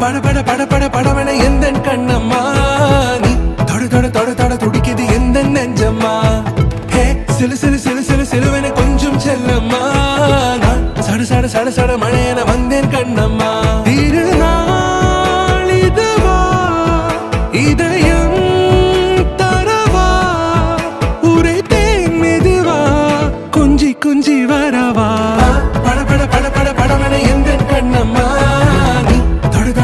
பட பட பட பட படவன எந்தன் கண்ணம்மா நீ தொட தொட தொட தொட துடிக்குது எந்த நெஞ்சம்மா ஹே சிலு சிலு சிலு சிலு சிலுவன கொஞ்சம் செல்லம்மா நான் சட சட சட சட மழையன வந்தே